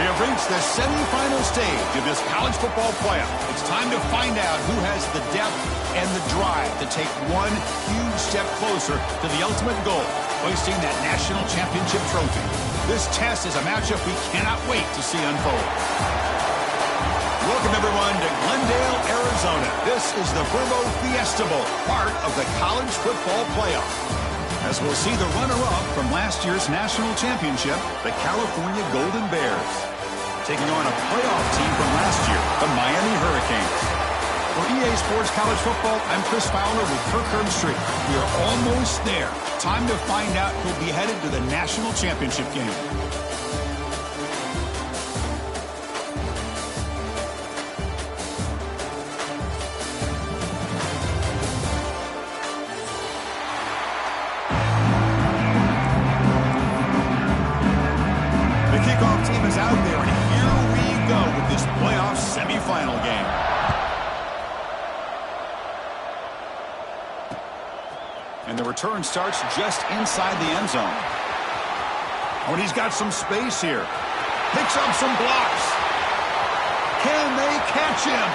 We have reached the semifinal stage of this college football playoff. It's time to find out who has the depth and the drive to take one huge step closer to the ultimate goal, hoisting that national championship trophy. This test is a matchup we cannot wait to see unfold. Welcome, everyone, to Glendale, Arizona. This is the Verbo Fiesta Bowl, part of the college football playoff. As we'll see the runner-up from last year's national championship, the California Golden Bears, taking on a playoff team from last year, the Miami Hurricanes. For EA Sports College Football, I'm Chris Fowler with Kirk Herbstreit. We are almost there. Time to find out who'll be headed to the national championship game. And the return starts just inside the end zone. Oh, and he's got some space here. Picks up some blocks. Can they catch him?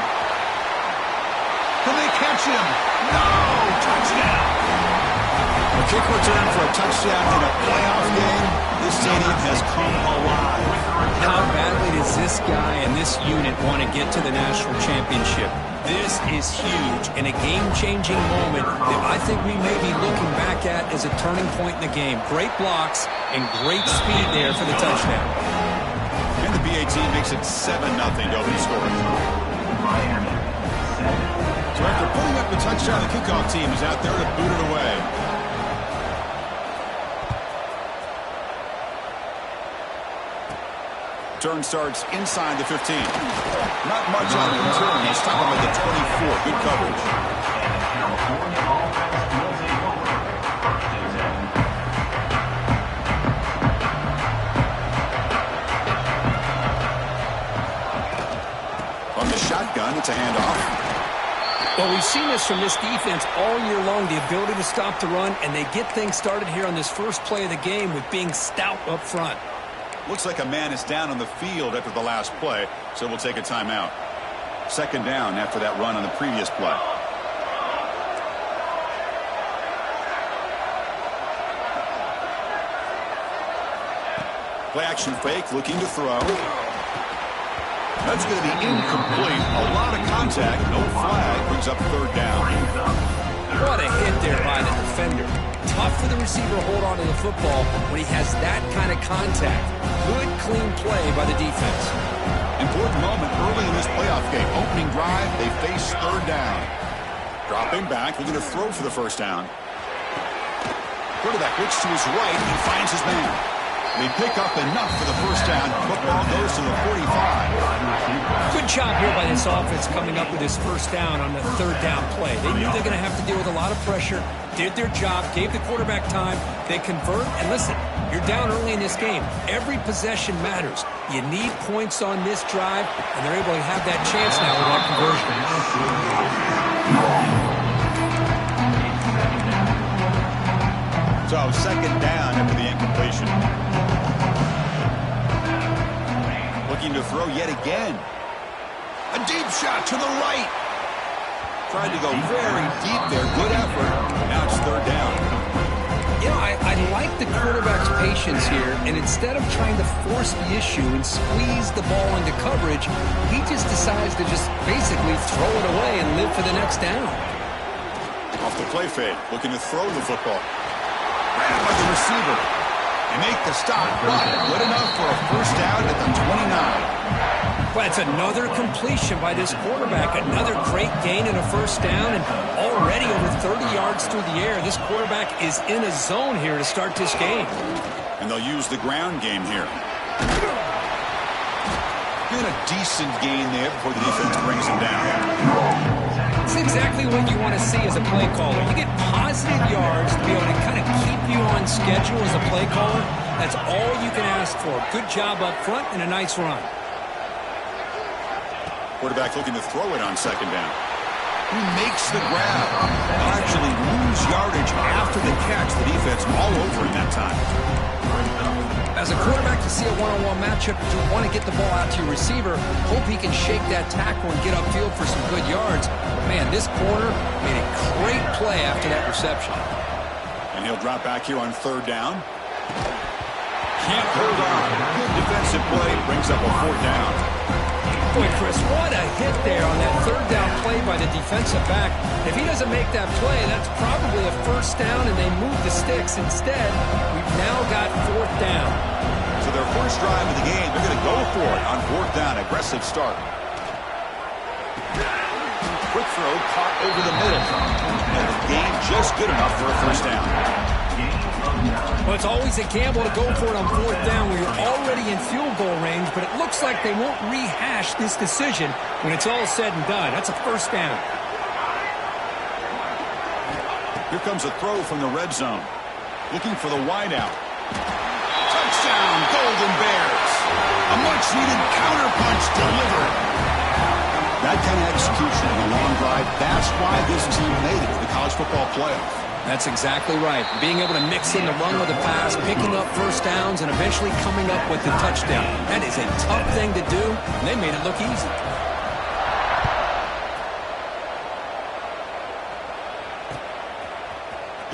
Can they catch him? No! Touchdown! A kick return for a touchdown in a playoff game. This stadium has come alive. How badly does this guy and this unit want to get to the national championship? This is huge and a game-changing moment that I think we may be looking back at as a turning point in the game. Great blocks and great speed there for the touchdown. And the BA team makes it 7-0 to open the score. So after putting up the touchdown, the kickoff team is out there to boot it away. Turn starts inside the 15. Not much on the return. He'll stop him at the 24. Good coverage. On the shotgun, it's a handoff. Well, we've seen this from this defense all year long, the ability to stop the run, and they get things started here on this first play of the game with being stout up front. Looks like a man is down on the field after the last play, so we'll take a timeout. Second down after that run on the previous play. Play action fake, looking to throw. That's going to be incomplete. A lot of contact. No flag. Brings up third down. What a hit there by the defender. Tough for the receiver to hold on to the football when he has that kind of contact. Good, clean play by the defense. Important moment early in this playoff game. Opening drive, they face third down. Dropping back, looking to throw for the first down. Quarterback looks to his right and finds his man. They pick up enough for the first down. Football goes to the 45. Good job here by this offense coming up with this first down on the third down play. They knew they're going to have to deal with a lot of pressure, did their job, gave the quarterback time. They convert, and listen, you're down early in this game. Every possession matters. You need points on this drive, and they're able to have that chance now with that conversion. So second down after the incompletion. Looking to throw yet again. A deep shot to the right. Tried to go very deep there. Good effort. Now it's third down. You know, I like the quarterback's patience here, and instead of trying to force the issue and squeeze the ball into coverage, he just decides to just basically throw it away and live for the next down. Off the play fake, looking to throw the football. Ran by the receiver. They make the stop, but good enough for a first down at the 29. Well, it's another completion by this quarterback. Another great gain and a first down, and already over 30 yards through the air. This quarterback is in a zone here to start this game. And they'll use the ground game here. Get a decent gain there before the defense brings him down. It's exactly what you want to see as a play caller. You get positive yards to be able to kind of keep you on schedule as a play caller. That's all you can ask for. Good job up front and a nice run. Quarterback looking to throw it on second down. He makes the grab. They'll actually lose yardage after the catch. The defense all over him that time. As a quarterback, to see a one-on-one matchup, you want to get the ball out to your receiver. Hope he can shake that tackle and get upfield for some good yards. But man, this corner made a great play after that reception. And he'll drop back here on third down. Can't hold on. Good defensive play. Brings up a fourth down. Boy, Chris, what a hit there on that third down play by the defensive back. If he doesn't make that play, that's probably a first down, and they move the sticks. Instead, we've now got fourth down. So their first drive of the game, they're going to go for it on fourth down. Aggressive start. Quick throw caught over the middle. And the gain just good enough for a first down. Well, it's always a gamble to go for it on fourth down where you're already in field goal range, but it looks like they won't rehash this decision when it's all said and done. That's a first down. Here comes a throw from the red zone. Looking for the wideout. Touchdown, Golden Bears. A much-needed counterpunch delivered. That kind of execution in a long drive, that's why this team made it to the college football playoff. That's exactly right. Being able to mix in the run with the pass, picking up first downs, and eventually coming up with the touchdown. That is a tough thing to do, and they made it look easy.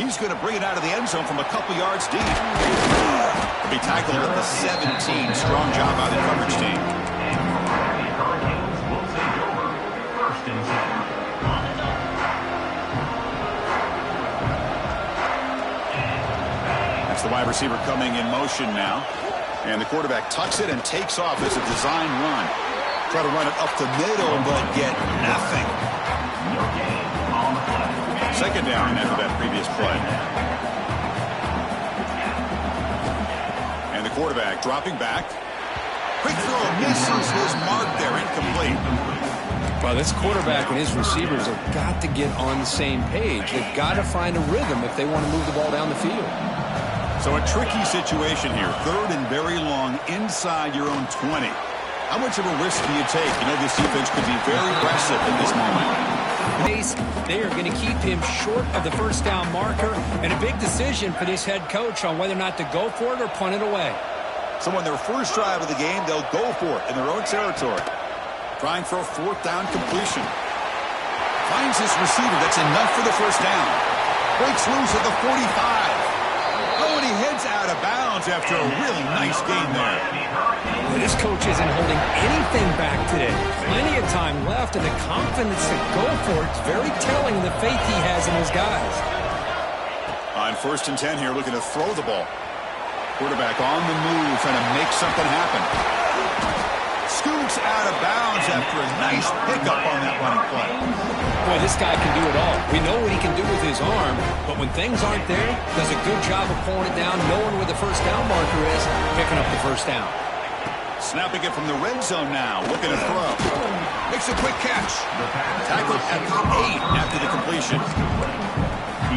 He's going to bring it out of the end zone from a couple yards deep. He'll be tackled at the 17. Strong job by the coverage team. The wide receiver coming in motion now. And the quarterback tucks it and takes off as a design run. Try to run it up the middle, but get nothing. Second down after that previous play. And the quarterback dropping back. Quick throw misses his mark there, incomplete. Well, this quarterback and his receivers have got to get on the same page. They've got to find a rhythm if they want to move the ball down the field. So a tricky situation here. Third and very long inside your own 20. How much of a risk do you take? You know, this defense could be very aggressive in this moment. They are going to keep him short of the first down marker, and a big decision for this head coach on whether or not to go for it or punt it away. So on their first drive of the game, they'll go for it in their own territory. Trying for a fourth down completion. Finds his receiver. That's enough for the first down. Breaks loose at the 45. Oh, and he heads out out of bounds after a really nice gain there. Well, this coach isn't holding anything back today. Plenty of time left, and the confidence to go for it is very telling of the faith he has in his guys. On 1st and 10 here, looking to throw the ball. Quarterback on the move, trying to make something happen. Scoots out of bounds after a nice pickup on that running play. Boy, this guy can do it all. We know what he can do with his arm, but when things aren't there, does a good job of pulling it down, knowing where the first down marker is, picking up the first down. Snapping it from the red zone now, looking to throw. Makes a quick catch. Tackled at the 8 after the completion.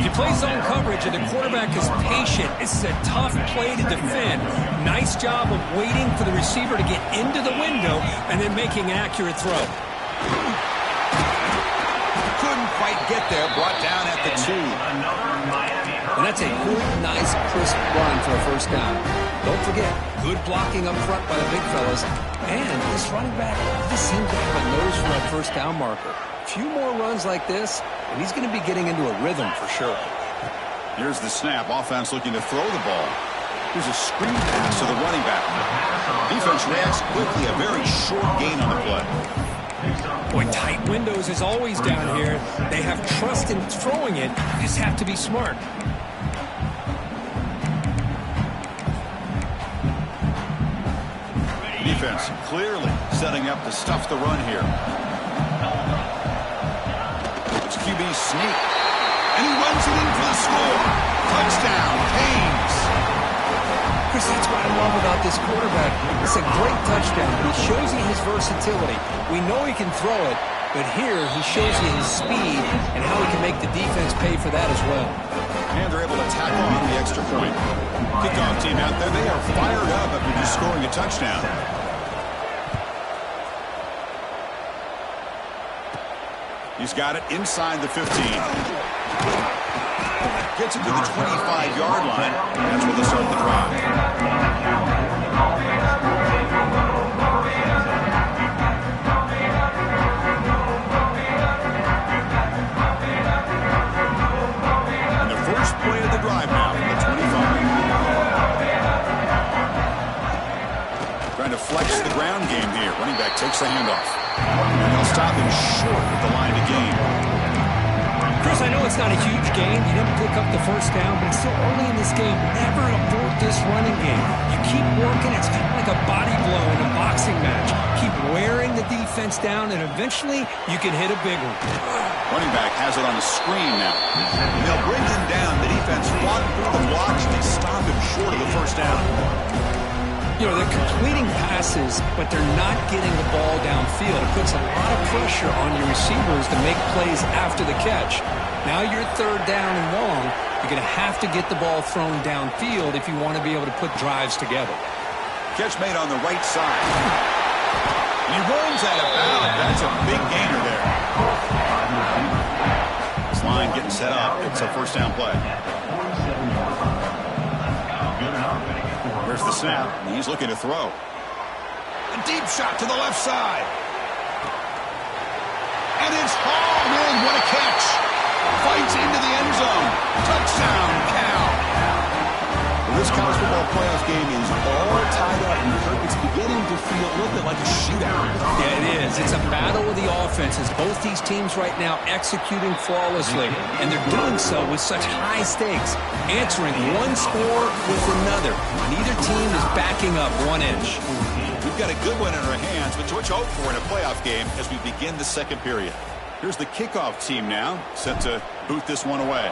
You play zone coverage and the quarterback is patient. It's a tough play to defend. Nice job of waiting for the receiver to get into the window and then making an accurate throw. Couldn't quite get there, brought down at the 2. And that's a good, nice, crisp run for a first down. Don't forget, good blocking up front by the big fellas. And this running back just seems to have a nose for that first down marker. A few more runs like this, and he's going to be getting into a rhythm for sure. Here's the snap. Offense looking to throw the ball. Here's a screen pass to the running back. Defense reacts quickly. A very short gain on the play. Boy, tight windows is always down here. They have trust in throwing it. You just have to be smart. Defense clearly setting up to stuff the run here. It's QB sneak. And he runs it in for the score. Touchdown, Canes. Chris, that's what I love about this quarterback. It's a great touchdown. He shows you his versatility. We know he can throw it, but here he shows you his speed and how he can make the defense pay for that as well. And they're able to tackle on the extra point. Kickoff team out there, they are fired up after just scoring a touchdown. He's got it inside the 15. Gets it to the 25-yard line. That's where they start the drive. And the first play of the drive now from the 25. Trying to flex the ground game here. Running back takes the handoff. And they'll stop him short at the line to gain. Chris, I know it's not a huge gain. You didn't pick up the first down, but it's still early in this game. Never abort this running game. You keep working. It's kind of like a body blow in a boxing match. Keep wearing the defense down, and eventually you can hit a big one. Running back has it on the screen now. They'll bring him down. The defense fought through the blocks, and they stop him short of the first down. You know, they're completing passes, but they're not getting the ball downfield. It puts a lot of pressure on your receivers to make plays after the catch. Now you're third down and long. You're going to have to get the ball thrown downfield if you want to be able to put drives together. Catch made on the right side. He runs out of bounds. That's a big gainer there. This line getting set up. It's a first down play. There's the snap. He's looking to throw. A deep shot to the left side. And it's hauled in. What a catch. Fights into the end zone. Touchdown, Cal. Well, this college football playoff game is all tied up. It's beginning to feel a little bit like a shootout. Yeah, it is. It's a battle of the offenses. Both these teams right now executing flawlessly, and they're doing so with such high stakes, answering one score with another. Neither team is backing up 1 inch. We've got a good one in our hands, but what you hope for in a playoff game as we begin the second period. Here's the kickoff team now, set to boot this one away.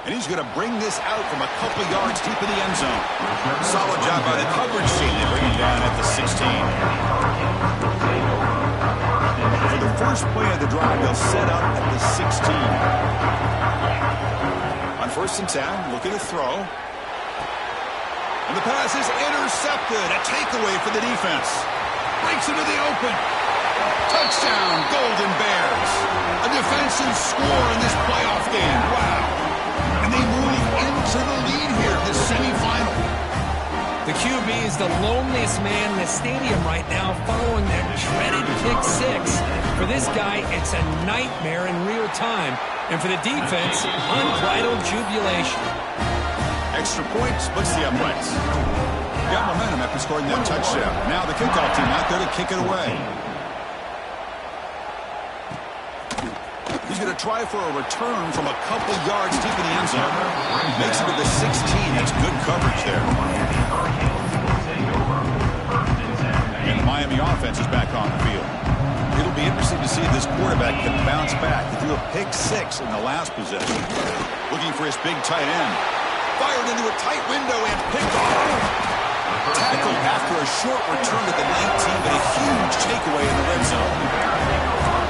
And he's going to bring this out from a couple yards deep in the end zone. Solid job by the coverage team. They bring him down at the 16. For the first play of the drive, they'll set up at the 16. On 1st and 10, looking to throw. And the pass is intercepted. A takeaway for the defense. Breaks into the open. Touchdown, Golden Bears. A defensive score in this playoff game. Wow. And they move into the lead here, this semifinal. The QB is the loneliest man in the stadium right now following that dreaded pick six. For this guy, it's a nightmare in real time. And for the defense, unbridled jubilation. Extra point splits the uprights. Got momentum after scoring that touchdown. Now the kickoff team out there to kick it away. He's going to try for a return from a couple yards deep in the end zone. Makes it to the 16. That's good coverage there. And the Miami offense is back on the field. It'll be interesting to see if this quarterback can bounce back. He threw a pick six in the last possession. Looking for his big tight end. Fired into a tight window and picked off. Tackled after a short return to the 19, but a huge takeaway in the red zone.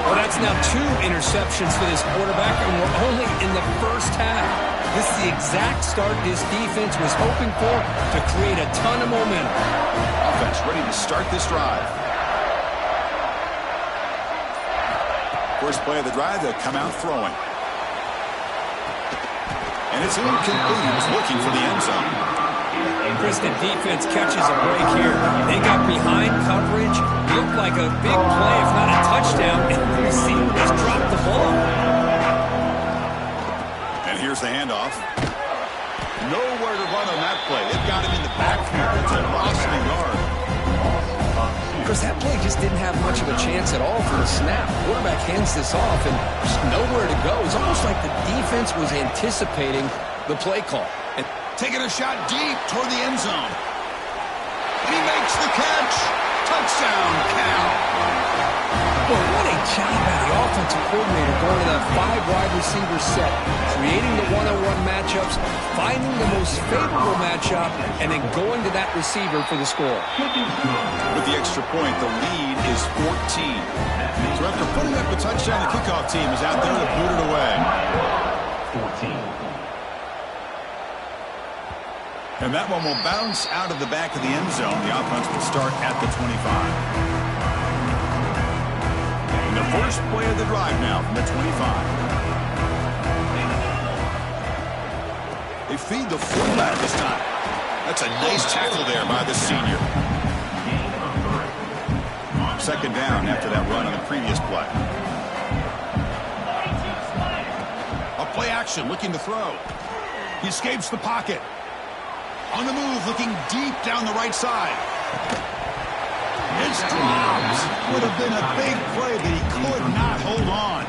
Well, that's now 2 interceptions for this quarterback, and we're only in the first half. This is the exact start this defense was hoping for to create a ton of momentum. Offense ready to start this drive. First play of the drive, they'll come out throwing. And it's incomplete. He was looking for the end zone. Kristen, defense catches a break here. They got behind coverage. Looked like a big play, if not a touchdown, and the receiver just dropped the ball. And here's the handoff. Nowhere to run on that play. It got him in the backfield. It's a loss of a yard. Because that play just didn't have much of a chance at all for the snap. Quarterback hands this off, and there's nowhere to go. It's almost like the defense was anticipating the play call. And taking a shot deep toward the end zone. And he makes the catch. Touchdown, Cal. Well, what a job by the offensive coordinator going to that 5-wide receiver set, creating the one-on-one matchups, finding the most favorable matchup, and then going to that receiver for the score. With the extra point, the lead is 14. So after putting up a touchdown, the kickoff team is out there to boot it away. 14. And that one will bounce out of the back of the end zone. The offense will start at the 25. And the first play of the drive now from the 25. They feed the fullback this time. That's a nice tackle there by the senior. Second down after that run on the previous play. A play action, looking to throw. He escapes the pocket. On the move, looking deep down the right side. It's dropped. Would have been a big play, but he could not hold on.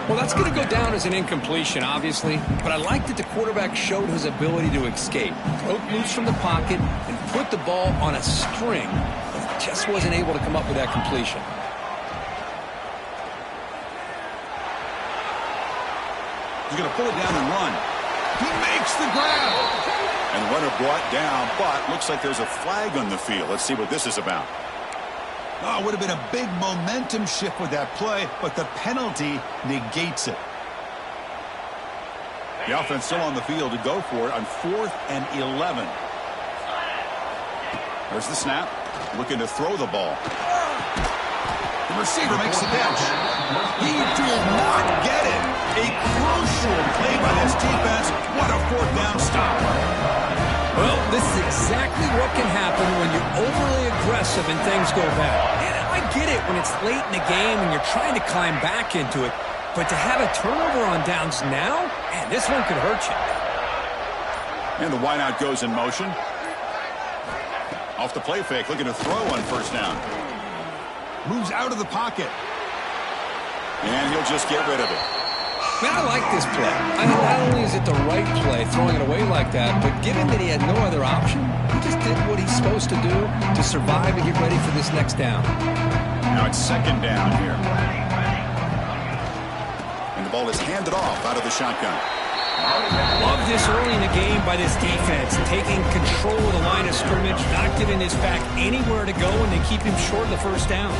Well, that's going to go down as an incompletion, obviously. But I like that the quarterback showed his ability to escape. Broke loose from the pocket and put the ball on a string. But just wasn't able to come up with that completion. He's going to pull it down and run. He makes the grab. And runner brought down, but looks like there's a flag on the field. Let's see what this is about. Oh, it would have been a big momentum shift with that play, but the penalty negates it. The offense still on the field to go for it on 4th and 11. There's the snap. Looking to throw the ball. The receiver makes the catch. He did not get it. A crucial play by this defense. What a 4th down stop. Well, this is exactly what can happen when you're overly aggressive and things go bad. And I get it when it's late in the game and you're trying to climb back into it. But to have a turnover on downs now, man, this one could hurt you. And the wideout goes in motion. Off the play fake, looking to throw on 1st down. Moves out of the pocket. And he'll just get rid of it. Man, I like this play. I mean, not only is it the right play, throwing it away like that, but given that he had no other option, he just did what he's supposed to do to survive and get ready for this next down. Now it's 2nd down here. And the ball is handed off out of the shotgun. Love this early in the game by this defense, taking control of the line of scrimmage, not giving this back anywhere to go, and they keep him short of the 1st down.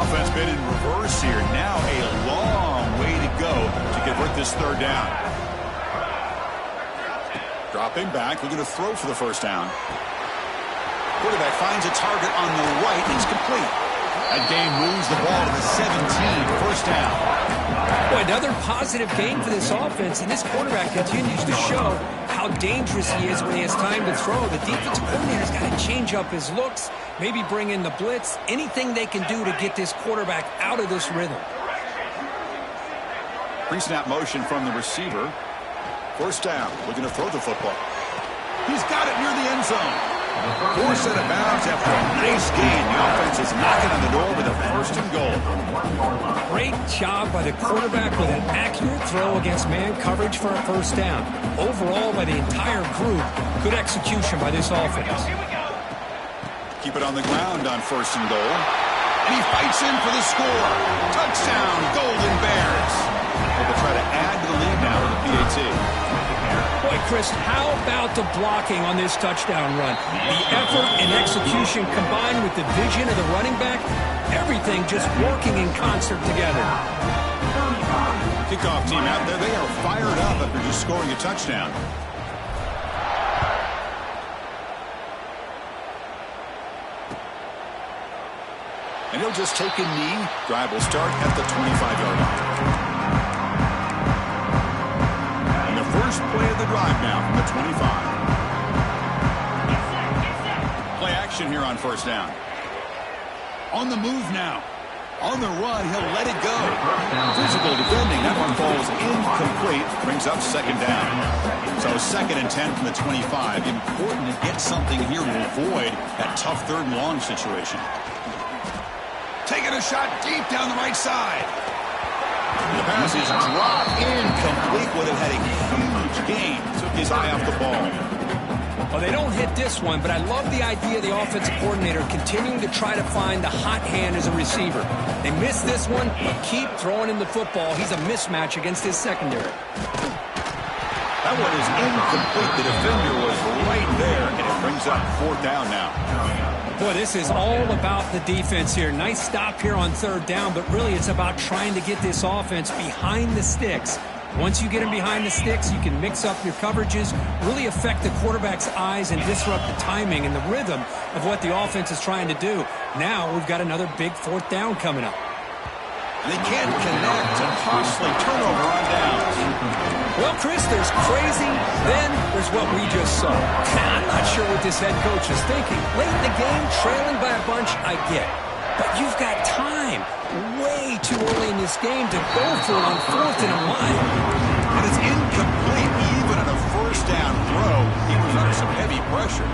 Offense been in reverse here. Now a long way to go to convert this 3rd down. Dropping back, looking to throw for the 1st down. Quarterback finds a target on the right. It's complete. That game moves the ball to the 17. 1st down. Boy, another positive game for this offense, and this quarterback continues to show how dangerous he is when he has time to throw. The defensive coordinator's got to change up his looks, maybe bring in the blitz, anything they can do to get this quarterback out of this rhythm. Pre-snap motion from the receiver. First down, looking to throw the football. He's got it near the end zone. Forced out of bounds after a nice gain. The offense is knocking on the door with a first and goal. Great job by the quarterback with an accurate throw against man coverage for a first down. Overall, by the entire group, good execution by this offense. Keep it on the ground on first and goal. And he fights in for the score. Touchdown, Golden Bears. They'll try to add to the lead now with the PAT. Boy, Chris, how about the blocking on this touchdown run? The effort and execution combined with the vision of the running back, everything just working in concert together. Kickoff team out there, they are fired up after just scoring a touchdown. And he'll just take a knee. Drive will start at the 25-yard line. First play of the drive now from the 25. Play action here on first down. On the move now. On the run, he'll let it go. Physical defending. That one falls incomplete. Brings up second down. So second and 10 from the 25. Important to get something here to avoid that tough third and long situation. Taking a shot deep down the right side. The pass is dropped incomplete. Would have had a huge gain. Took his eye off the ball. Well, they don't hit this one, but I love the idea of the offensive coordinator continuing to try to find the hot hand as a receiver. They miss this one, but keep throwing him the football. He's a mismatch against his secondary. That one is incomplete. The defender was right there, and it brings up fourth down now. Boy, this is all about the defense here. Nice stop here on third down, but really it's about trying to get this offense behind the sticks. Once you get them behind the sticks, you can mix up your coverages, really affect the quarterback's eyes and disrupt the timing and the rhythm of what the offense is trying to do. Now we've got another big fourth down coming up. They can't connect. A costly turnover on downs. Well, Chris, there's crazy, then there's what we just saw. I'm not sure what this head coach is thinking. Late in the game, trailing by a bunch, I get. But you've got time, way too early in this game, to go for it on fourth and a mile. And it's incomplete. Even on a first down throw, he was under some heavy pressure.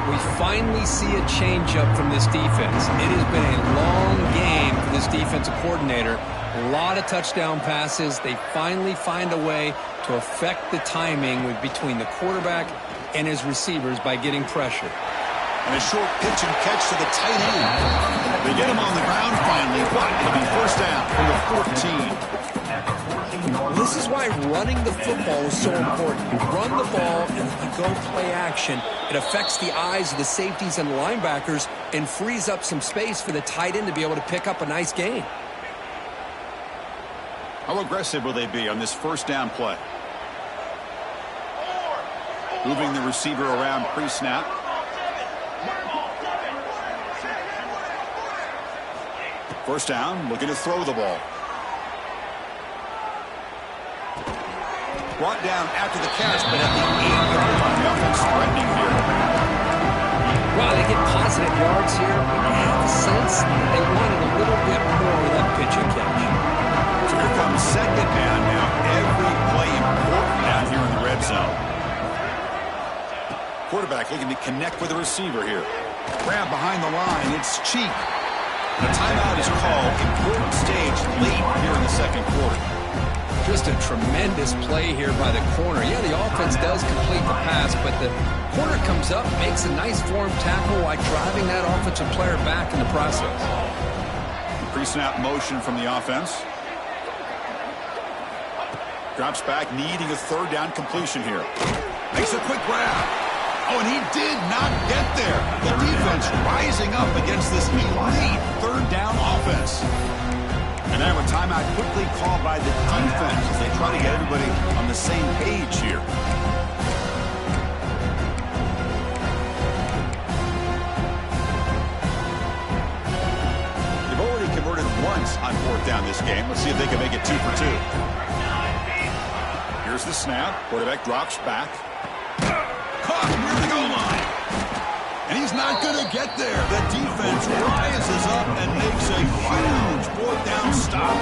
We finally see a changeup from this defense. It has been a long game for this defensive coordinator. A lot of touchdown passes. They finally find a way to affect the timing between the quarterback and his receivers by getting pressure. And a short pitch and catch to the tight end. They get him on the ground finally, but it'll be first down from the 14. This is why running the football is so important. You run the ball and you go play action. It affects the eyes of the safeties and the linebackers and frees up some space for the tight end to be able to pick up a nice gain. How aggressive will they be on this first down play? Moving the receiver around pre-snap. First down, looking to throw the ball. Brought down after the catch, but at the 8-yard line. The offense threatening here. Well, they get positive yards here. I have a sense they wanted a little bit more with that pitch and catch. So here comes second down now. Every play important down here in the red zone. Quarterback looking to connect with the receiver here. Grab behind the line. It's cheap. The timeout is called. Important stage late here in the second quarter. Just a tremendous play here by the corner. Yeah, the offense does complete the pass, but the corner comes up, makes a nice form tackle while driving that offensive player back in the process. Pre-snap motion from the offense. Drops back, needing a third down completion here. Makes a quick grab. Oh, and he did not get there. The defense rising up against this elite third down offense. And now a timeout quickly called by the defense as they try to get everybody on the same page here. They've already converted once on fourth down this game. Let's see if they can make it 2 for 2. Here's the snap. Quarterback drops back. Caught near the goal line. And he's not going to get there. The defense rises up and makes a huge fourth down stop.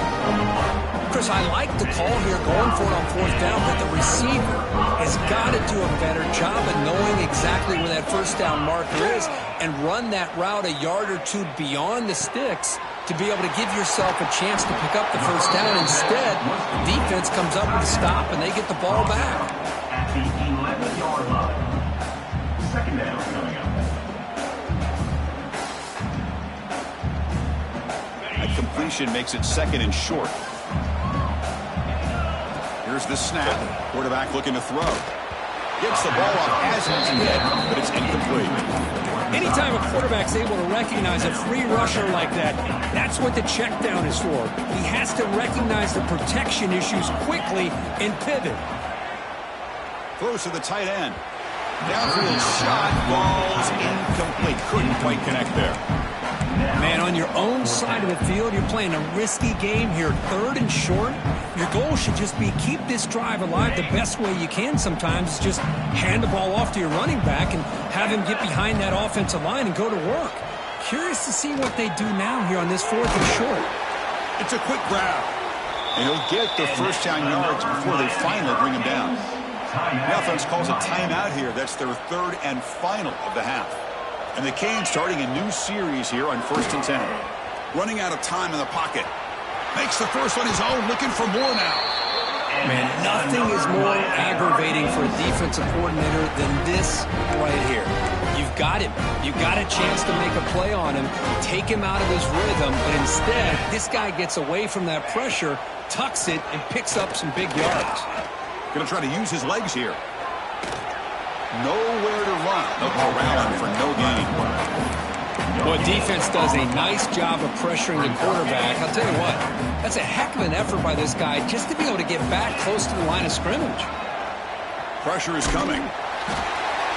Chris, I like the call here going for it on fourth down, but the receiver has got to do a better job of knowing exactly where that first down marker is and run that route a yard or two beyond the sticks to be able to give yourself a chance to pick up the first down. Instead, the defense comes up with a stop and they get the ball back. At the 11-yard line. Second down coming up. That completion makes it second and short. Here's the snap. Quarterback looking to throw. Gets the ball off as intended, but it's incomplete. Anytime a quarterback's able to recognize a free rusher like that, that's what the check down is for. He has to recognize the protection issues quickly and pivot. Throws to the tight end. Downfield shot, ball's incomplete. Couldn't quite connect there. Man, on your own side of the field, you're playing a risky game here. Third and short. Your goal should just be keep this drive alive the best way you can sometimes. Is just hand the ball off to your running back and have him get behind that offensive line and go to work. Curious to see what they do now here on this fourth and short. It's a quick grab. And he'll get the first down yards before they finally bring him down. The offense calls a timeout here. That's their third and final of the half. And the Canes starting a new series here on 1st and 10. Running out of time in the pocket. Makes the first on his own, looking for more now. Man, nothing is more aggravating for a defensive coordinator than this right here. You've got him. You've got a chance to make a play on him, take him out of his rhythm, but instead, this guy gets away from that pressure, tucks it, and picks up some big yards. Going to try to use his legs here. Nowhere to run. No corralling for no gain. Well, defense does a nice job of pressuring the quarterback. I'll tell you what, that's a heck of an effort by this guy just to be able to get back close to the line of scrimmage. Pressure is coming.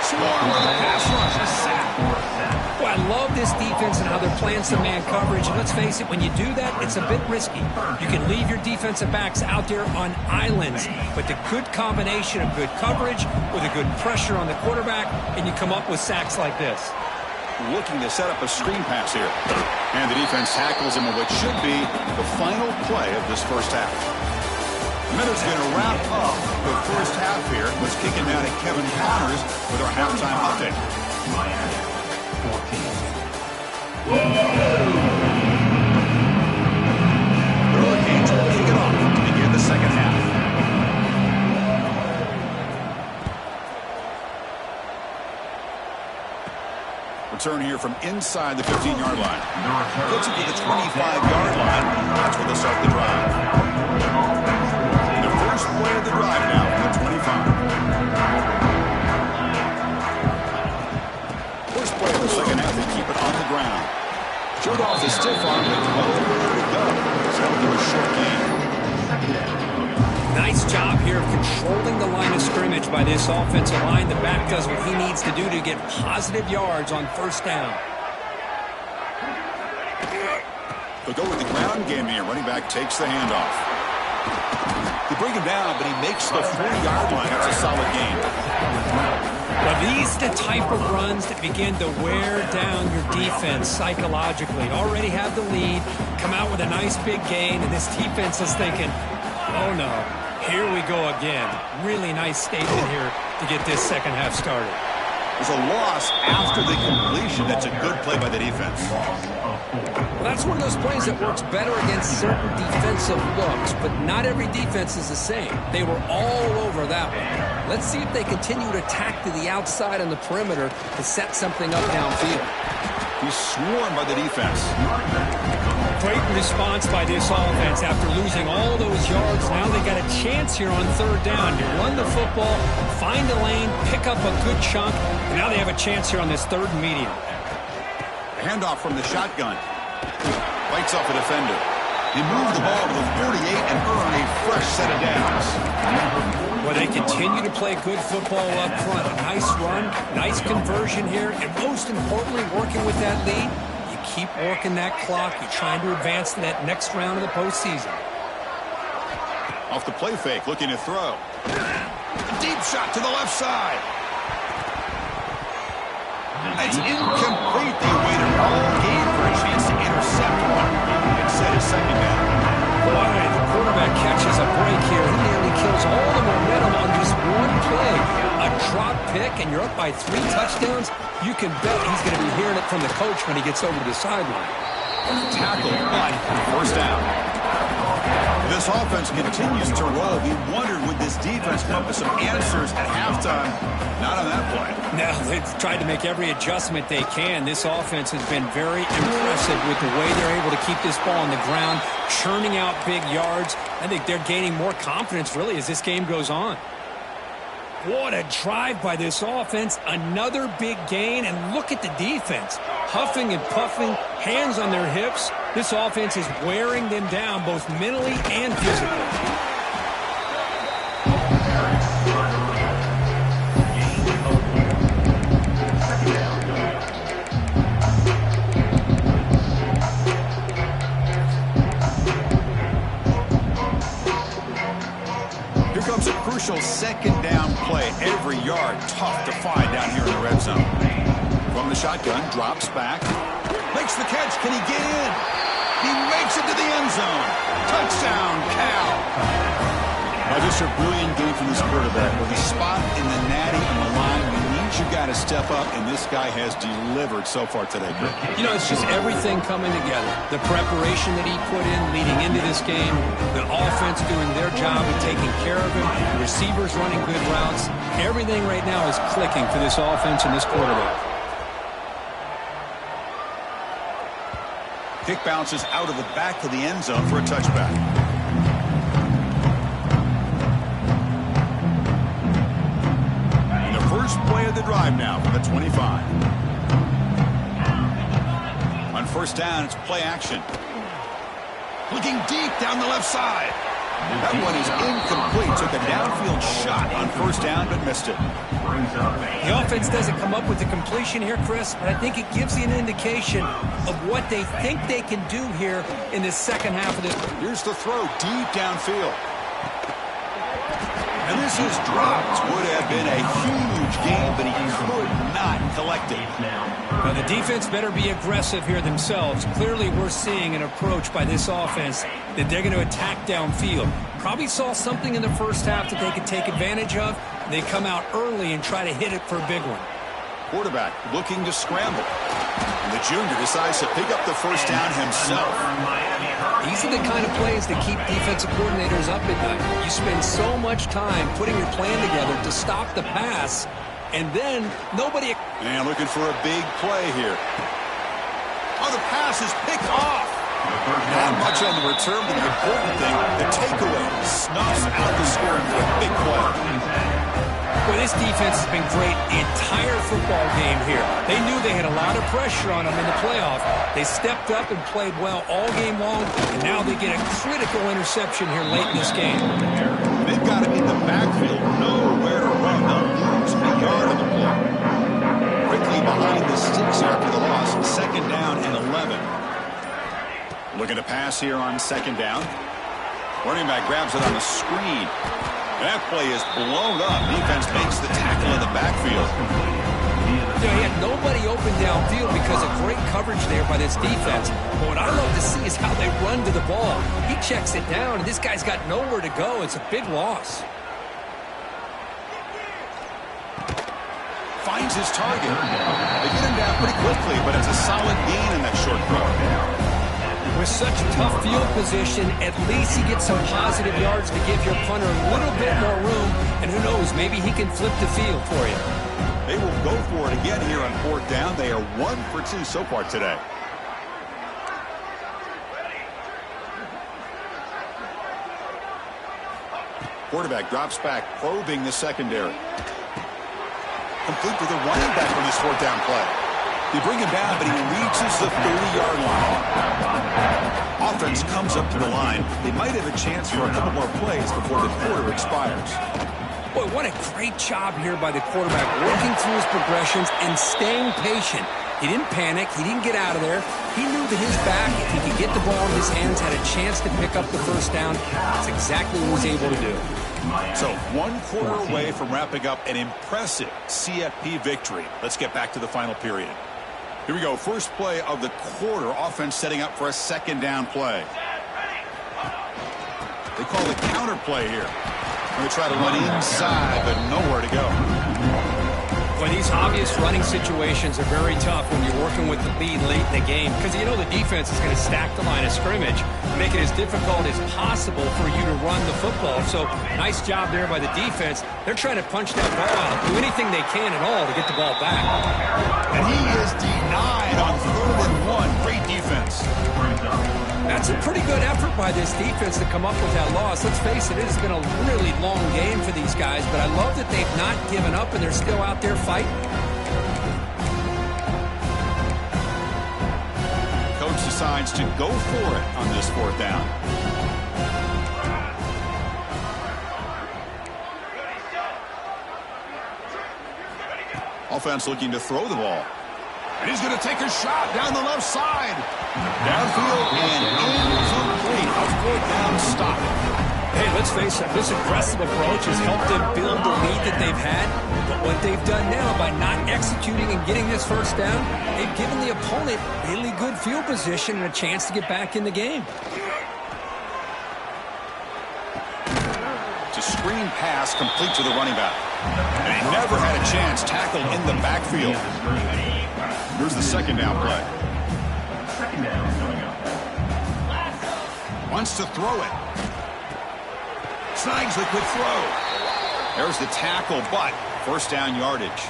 Swarm with a pass rush. A sack. Well, I love this defense and how they're playing some man coverage. And let's face it, when you do that, it's a bit risky. You can leave your defensive backs out there on islands, but the good combination of good coverage with a good pressure on the quarterback, and you come up with sacks like this. Looking to set up a screen pass here. And the defense tackles him in what should be the final play of this first half. Miller's going to wrap up the first half here. Let's kick it down to Kevin Connors with our halftime update. The Hurricanes will kick it off to begin the second half. Return here from inside the 15-yard line. Gets it to the 25-yard line. That's where they'll start the drive. The first play of the drive now from the 25. First play of the second half, they keep it on the ground. Showed off the stiff arm with nowhere to go. So that'll do a short game. Nice job here of controlling the line of scrimmage by this offensive line. The back does what he needs to do to get positive yards on first down. They'll go with the ground game here. Running back takes the handoff. They bring him down, but he makes the 40-yard line. That's a solid gain. Well, these are the type of runs that begin to wear down your defense psychologically. Already have the lead, come out with a nice big gain, and this defense is thinking, oh no, here we go again. Really nice statement here to get this second half started. There's a loss after the completion. That's a good play by the defense. Well, that's one of those plays that works better against certain defensive looks, but not every defense is the same. They were all over that one. Let's see if they continue to attack to the outside on the perimeter to set something up downfield. He's swarmed by the defense. Great response by this offense after losing all those yards. Now they got a chance here on third down. You run the football, find a lane, pick up a good chunk, and now they have a chance here on this third and medium. Handoff from the shotgun. Bites off a defender. He moved the ball to the 48 and earned a fresh set of downs. Well, they continue to play good football up front. A nice run, nice conversion here, and most importantly, working with that lead, you keep working that clock. You're trying to advance to that next round of the postseason. Off the play fake, looking to throw. A deep shot to the left side. It's incomplete. They waited all game for a chance to intercept one and set his second down. Boy, the quarterback catches a break here. He nearly kills all the momentum on just one play. A drop pick, and you're up by 3 touchdowns. You can bet he's going to be hearing it from the coach when he gets over to the sideline. Tackle, but first down. This offense continues to roll. We wondered, would this defense come up with some answers at halftime? Not on that play. No, they've tried to make every adjustment they can. This offense has been very impressive with the way they're able to keep this ball on the ground, churning out big yards. I think they're gaining more confidence, really, as this game goes on. What a drive by this offense. Another big gain, and look at the defense. Huffing and puffing, hands on their hips. This offense is wearing them down both mentally and physically. Here comes a crucial second down play. Every yard tough to find down here in the red zone. From the shotgun, drops back. Makes the catch. Can he get in? He makes it to the end zone. Touchdown, Cal. Just a brilliant game from this quarterback. With a spot in the natty on the line, you need your guy to step up, and this guy has delivered so far today. You know, it's just everything coming together. The preparation that he put in leading into this game, the offense doing their job of taking care of him, the receivers running good routes. Everything right now is clicking for this offense and this quarterback. Kick bounces out of the back of the end zone for a touchback. And the first play of the drive now for the 25. On first down, it's play action. Looking deep down the left side. That one is incomplete. Took a downfield shot on first down, but missed it. The offense doesn't come up with the completion here, Chris, but I think it gives you an indication of what they think they can do here in the second half of this. Here's the throw deep downfield. And this is dropped. Would have been a huge game, but he could not collect it. Now, the defense better be aggressive here themselves. Clearly, we're seeing an approach by this offense that they're going to attack downfield. Probably saw something in the first half that they could take advantage of. They come out early and try to hit it for a big one. Quarterback looking to scramble. And the junior decides to pick up the first down himself. These are the kind of plays that keep defensive coordinators up at night. You spend so much time putting your plan together to stop the pass, and then nobody... And looking for a big play here. Oh, the pass is picked off. Not much on the return, but the important thing, the takeaway snuffs out the scoring for a big play. Well, this defense has been great the entire football game here. They knew they had a lot of pressure on them in the playoff. They stepped up and played well all game long, and now they get a critical interception here late in this game. They've got to be in the backfield, nowhere to run. They'll lose a yard on the play. Quickly behind the sticks after the loss. Second down and 11. Looking to pass here on second down. Running back grabs it on the screen. That play is blown up. Defense makes the tackle in the backfield. You know, he had nobody open downfield because of great coverage there by this defense. But what I love to see is how they run to the ball. He checks it down, and this guy's got nowhere to go. It's a big loss. Finds his target. They get him down pretty quickly, but it's a solid gain in that short throw. With such tough field position, at least he gets some positive yards to give your punter a little bit more room. And who knows, maybe he can flip the field for you. They will go for it again here on fourth down. They are 1 for 2 so far today. Quarterback drops back, probing the secondary. Complete to the running back on this fourth down play. They bring him down, but he reaches the 30-yard line. Offense comes up to the line. They might have a chance for a couple more plays before the quarter expires. Boy, what a great job here by the quarterback, working through his progressions and staying patient. He didn't panic. He didn't get out of there. He knew that his back, if he could get the ball in his hands, had a chance to pick up the first down. That's exactly what he was able to do. So 1 quarter away from wrapping up an impressive CFP victory. Let's get back to the final period. Here we go. First play of the quarter. Offense setting up for a second down play. They call the counter play here. Going to try to run inside, but nowhere to go. Well, these obvious running situations are very tough when you're working with the lead late in the game because you know the defense is going to stack the line of scrimmage, make it as difficult as possible for you to run the football. So nice job there by the defense. They're trying to punch that ball out, do anything they can at all to get the ball back. And he is denied on 3rd and 1. Great defense. That's a pretty good effort by this defense to come up with that loss. Let's face it, it has been a really long game for these guys, but I love that they've not given up and they're still out there fighting. Coach decides to go for it on this 4th down. Offense looking to throw the ball. And he's going to take a shot down the left side. Downfield and incomplete. A 4th down stop. Hey, let's face it, this aggressive approach has helped them build the lead that they've had. But what they've done now by not executing and getting this first down, they've given the opponent really good field position and a chance to get back in the game. It's a screen pass complete to the running back. And he never had a chance tackled in the backfield. Here's the second down play. Second down coming up. Wants to throw it. Snags the quick throw. There's the tackle, but first down yardage.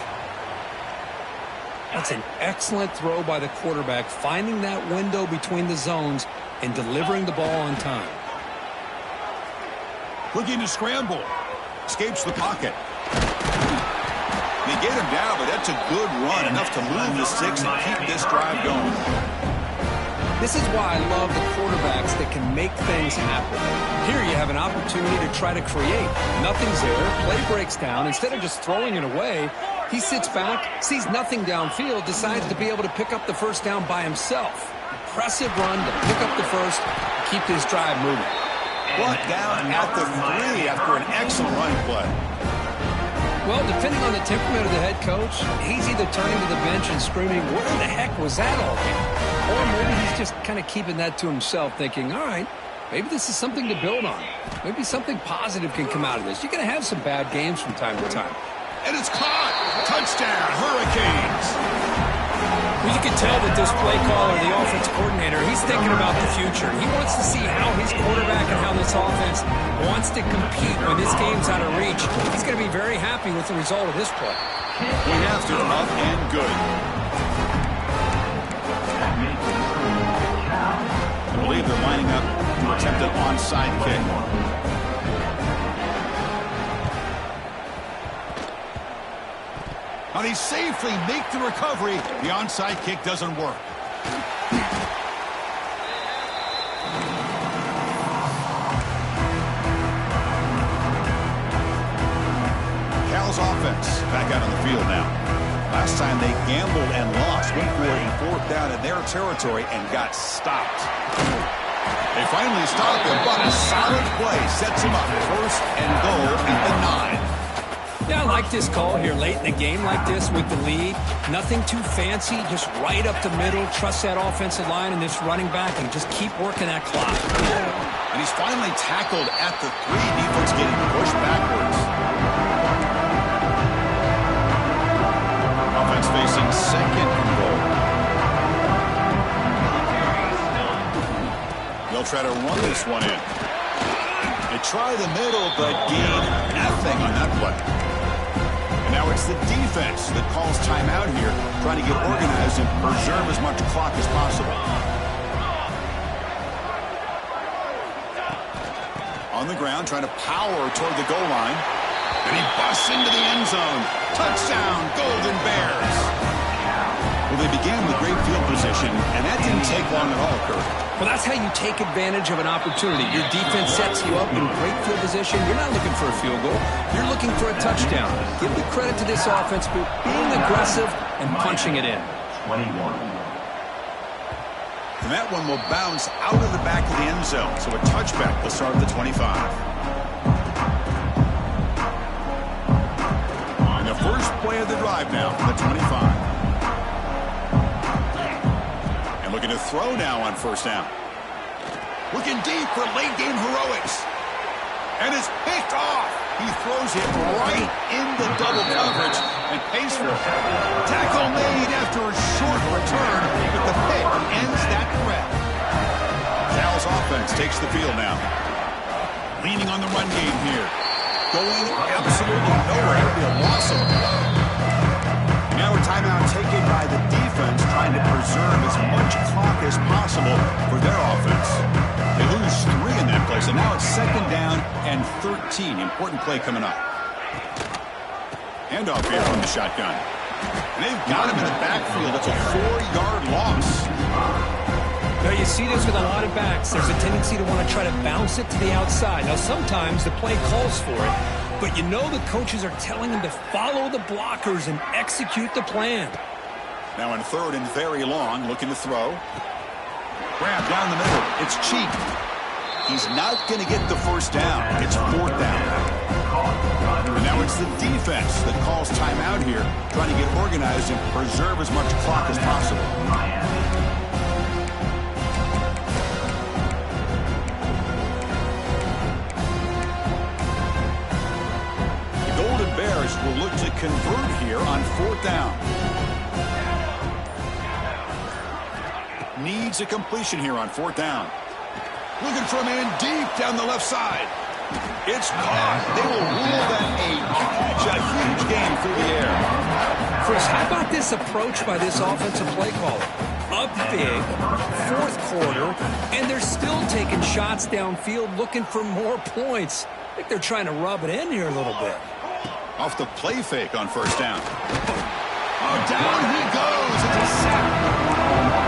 That's an excellent throw by the quarterback, finding that window between the zones and delivering the ball on time. Looking to scramble. Escapes the pocket. They get him down, but that's a good run, enough to move the sticks and keep this drive going. This is why I love the quarterbacks that can make things happen. Here you have an opportunity to try to create. Nothing's there. Play breaks down. Instead of just throwing it away, he sits back, sees nothing downfield, decides to be able to pick up the first down by himself. Impressive run to pick up the first, keep this drive moving. Brought down at the 3 after an excellent running play. Well, depending on the temperament of the head coach, he's either turning to the bench and screaming, "Where the heck was that all game?" Or maybe he's just kind of keeping that to himself, thinking, all right, maybe this is something to build on. Maybe something positive can come out of this. You're going to have some bad games from time to time. And it's caught. Touchdown, Hurricanes. Well, you can tell that this play caller, the offense coordinator, he's thinking about the future. He wants to see how his quarterback and how this offense wants to compete when this game's out of reach. He's going to be very happy with the result of this play. We have to up and good. I believe they're lining up to attempt an onside kick. How they safely make the recovery. The onside kick doesn't work. Cal's offense back out on the field now. Last time they gambled and lost. Went for a 4th down in their territory and got stopped. They finally stop him, but a solid play sets him up. 1st and goal at the 9. Yeah, I like this call here late in the game like this with the lead. Nothing too fancy, just right up the middle. Trust that offensive line and this running back and just keep working that clock. And he's finally tackled at the 3. Defense getting pushed backwards. Offense facing 2nd and goal. They'll try to run this one in. They try the middle, but gain nothing on that play. And now it's the defense that calls timeout here, trying to get organized and preserve as much clock as possible. On the ground, trying to power toward the goal line. And he busts into the end zone. Touchdown, Golden Bears. Well, they began with great field position, and that didn't take long at all, Kurt. Well, that's how you take advantage of an opportunity. Your defense sets you up in great field position. You're not looking for a field goal. You're looking for a touchdown. Give the credit to this offense for being aggressive and punching it in. 21. And that one will bounce out of the back of the end zone. So a touchback will start at the 25. And the first play of the drive now from the 25. And looking to throw now on first down. Looking deep for late game heroics. And it's picked off. He throws it right into double coverage and pays for it. Tackle made after a short return, but the pick ends that threat. Cal's offense takes the field now. Leaning on the run game here. Going absolutely nowhere. It'll be a loss of them. Now a timeout taken by the defense, trying to preserve as much clock as possible for their offense. They lose 3 in that play, so now it's second down and 13. Important play coming up. Handoff here from the shotgun. And they've got him in the backfield. It's a 4-yard loss. Now you see this with a lot of backs. There's a tendency to want to try to bounce it to the outside. Now sometimes the play calls for it, but you know the coaches are telling them to follow the blockers and execute the plan. Now in third and very long, looking to throw. Grab down the middle. It's cheap. He's not going to get the first down. It's fourth down. And now it's the defense that calls timeout here, trying to get organized and preserve as much clock as possible. The Golden Bears will look to convert here on fourth down. Needs a completion here on fourth down. Looking for a man deep down the left side. It's caught. They will rule that a huge game through the air. Chris, how about this approach by this offensive play caller? Up big, fourth quarter, and they're still taking shots downfield looking for more points. I think they're trying to rub it in here a little bit. Off the play fake on first down. Oh, down he goes. It's a sack.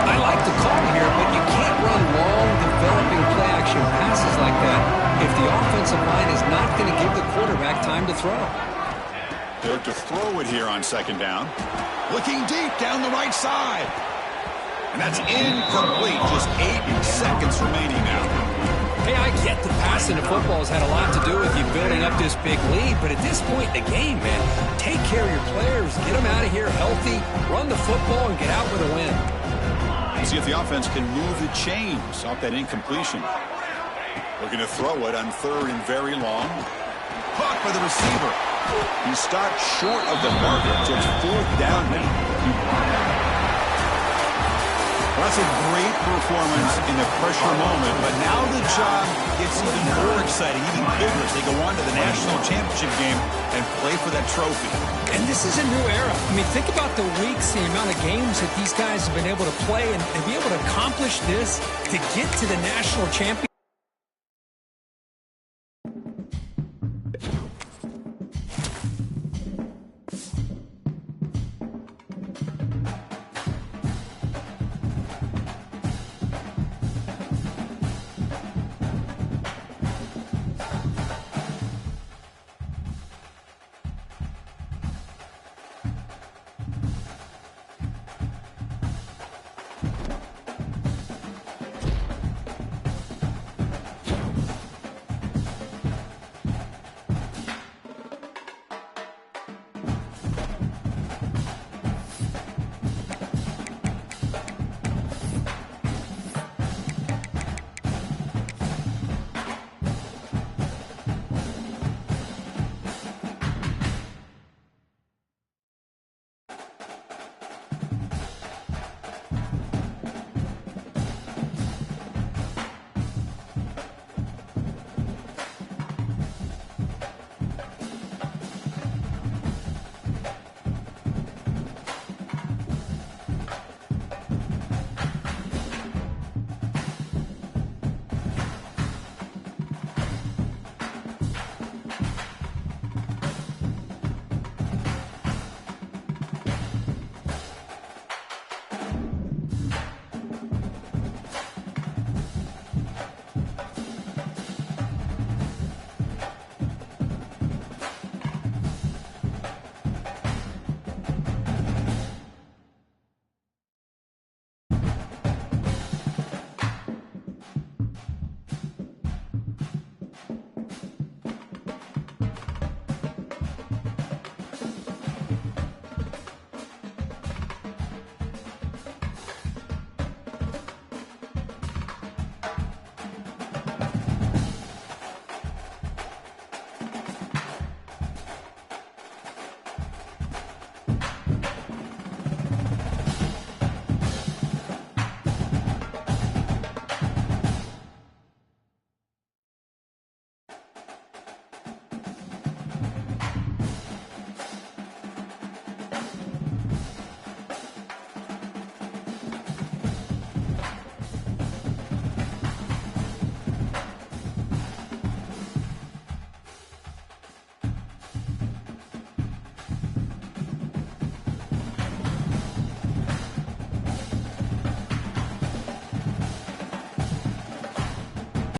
I like the call here, but you can't run long, developing play-action passes like that if the offensive line is not going to give the quarterback time to throw. They look to throw it here on second down. Looking deep down the right side. And that's incomplete. Just 8 seconds remaining now. Hey, I get the passing of football has had a lot to do with you building up this big lead, but at this point in the game, man, take care of your players, get them out of here healthy, run the football, and get out with a win. See if the offense can move the chains off that incompletion. Looking to throw it on third and very long. Caught by the receiver. He stopped short of the marker, so it's fourth down now. Well, that's a great performance in the pressure moment, but now the job gets even more exciting, even bigger as they go on to the national championship game and play for that trophy. And this is a new era. I mean, think about the weeks, the amount of games that these guys have been able to play and be able to accomplish this to get to the national championship.